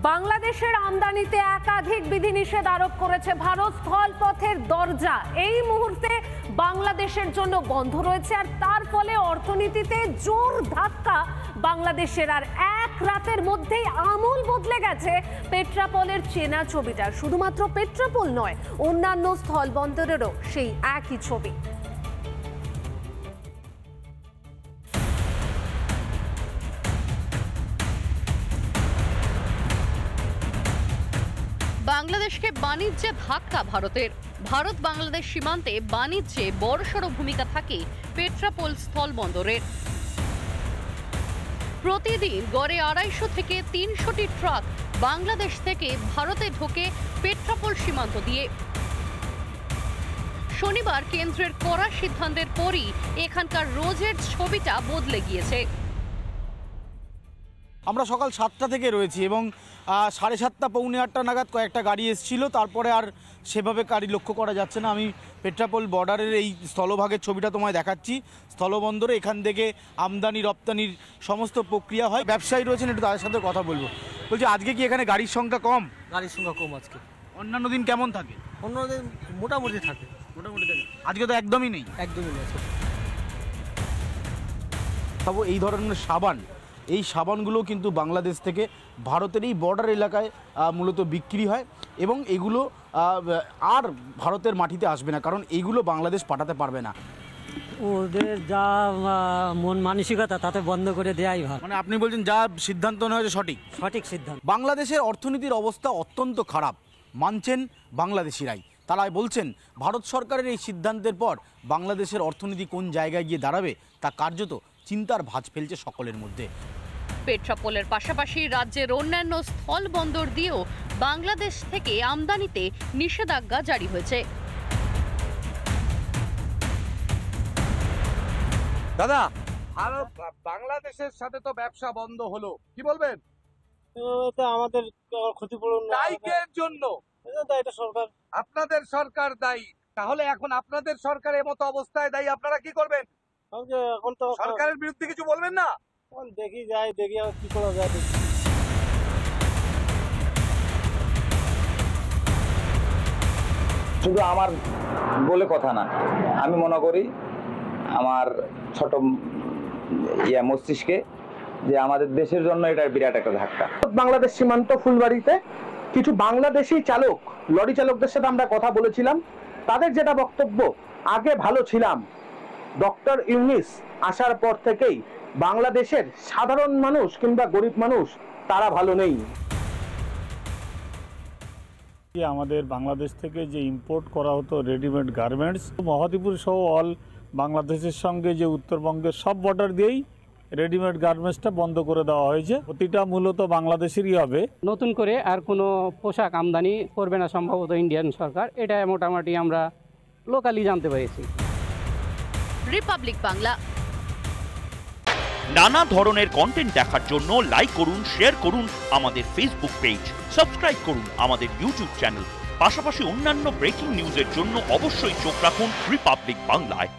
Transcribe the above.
বাংলাদেশের আমদানিতে একাধিক বিধিনিষেধ আরোপ করেছে ভারত। স্থলপথের দরজা এই মুহূর্তে বাংলাদেশের জন্য বন্ধ রয়েছে, আর তার ফলে অর্থনীতিতে জোর ধাক্কা বাংলাদেশের। আর এক রাতের মধ্যেই আমূল বদলে গেছে পেট্রাপোলের চেনা ছবিটা। শুধুমাত্র পেট্রাপোল নয়, অন্যান্য স্থলবন্দরেরও সেই একই ছবি। বাংলাদেশকে বাণিজ্যে ধাক্কা ভারতের। ভারত বাংলাদেশ সীমান্তে বাণিজ্যে বড়সড় ভূমিকা থাকে পেট্রাপোল স্থলবন্দরের। প্রতিদিন গড়ে 250 থেকে 300টি ট্রাক বাংলাদেশ থেকে ভারতে ঢোকে পেট্রাপোল সীমান্ত দিয়ে। শনিবার কেন্দ্রের কড়া সিদ্ধান্তের পরই এখানকার রোজের ছবিটা বদলে গিয়েছে। আমরা সকাল 7টা থেকে রয়েছি এবং 7:30 পৌনে 8টা নাগাদ কয়েকটা গাড়ি এসেছিল, তারপরে আর সেভাবে গাড়ি লক্ষ্য করা যাচ্ছে না। আমি পেট্রাপোল বর্ডারের এই স্থলভাগের ছবিটা তোমায় দেখাচ্ছি। স্থলবন্দরে এখান থেকে আমদানি রপ্তানির সমস্ত প্রক্রিয়া হয়। ব্যবসায়ী রয়েছেন, একটু তাদের সাথে কথা বলবো। বলছি, আজকে কি এখানে গাড়ির সংখ্যা কম? গাড়ির সংখ্যা কম আজকে। অন্যান্য দিন কেমন থাকে? অন্য দিন মোটামুটি থাকে। আজকে তো একদমই নেই। একদমই নেই। তবে এই ধরনের সাবান, এই সাবানগুলো কিন্তু বাংলাদেশ থেকে ভারতের এই বর্ডার এলাকায় মূলত বিক্রি হয় এবং এগুলো আর ভারতের মাটিতে আসবে না, কারণ এইগুলো বাংলাদেশ পাঠাতে পারবে না। ওদের যা মন মানসিকতা তাতে বন্ধ করে দেয়াই ভালো। মানে আপনি বলছেন যা সিদ্ধান্ত নেওয়া হয়েছে সঠিক সিদ্ধান্ত। বাংলাদেশের অর্থনীতির অবস্থা অত্যন্ত খারাপ মানছেন বাংলাদেশিরাই। তারা বলছেন ভারত সরকারের এই সিদ্ধান্তের পর বাংলাদেশের অর্থনীতি কোন জায়গায় গিয়ে দাঁড়াবে তা কার্যত চিন্তার ভাঁজ ফেলছে সকলের মধ্যে। পেট্রাপোলের পাশাপাশি রাজ্যের অন্যান্য স্থল বন্দর দিয়েও বাংলাদেশ থেকে আমদানিতে নিষেধাজ্ঞা জারি হয়েছে। দাদা, বাংলাদেশের সাথে তো ব্যবসা বন্ধ হলো, কি বলবেন? আমাদের ক্ষতিপূরণ দায়ীকের জন্য এটা সরকার, আপনাদের সরকার দায়ী। তাহলে এখন আপনাদের সরকারের মতো অবস্থায় দায়ী, আপনারা কি করবেন? এখন তো সরকারের বিরুদ্ধে কিছু বলবেন না? দেখি কি করা যায়। শুধু আমার বলে কথা না, আমি মনে করি আমার ছোট মস্তিষ্কে যে আমাদের দেশের জন্য এটা বিরাট একটা ধাক্কা। বাংলাদেশ সীমান্ত ফুলবাড়িতে কিছু বাংলাদেশি চালক, লরি চালকদের সাথে আমরা কথা বলেছিলাম। তাদের যেটা বক্তব্য, আগে ভালো ছিলাম, ডক্টর ইউনূস আসার পর থেকেই বাংলাদেশের সাধারণ মানুষ কিংবা গরিব মানুষ তারা ভালো নেই। আমাদের বাংলাদেশ থেকে যে ইম্পোর্ট করা হতো রেডিমেড গার্মেন্টস, মহাদীপুর সহ অল বাংলাদেশের সঙ্গে যে উত্তরবঙ্গের সব বর্ডার দিয়েই রেডিমেড গার্মেন্টসটা বন্ধ করে দেওয়া হয়েছে। প্রতিটা মূলত বাংলাদেশেরই হবে। নতুন করে আর কোনো পোশাক আমদানি করবে না সম্ভবত ইন্ডিয়ান সরকার, এটা মোটামুটি আমরা লোকালি জানতে পেরেছি। রিপাবলিক বাংলা। নানা ধরনের কন্টেন্ট দেখার জন্য লাইক করুন, শেয়ার করুন আমাদের ফেসবুক পেজ, সাবস্ক্রাইব করুন আমাদের ইউটিউব চ্যানেল। পাশাপাশি অন্যান্য ব্রেকিং নিউজের জন্য অবশ্যই চোখ রাখুন রিপাবলিক বাংলায়।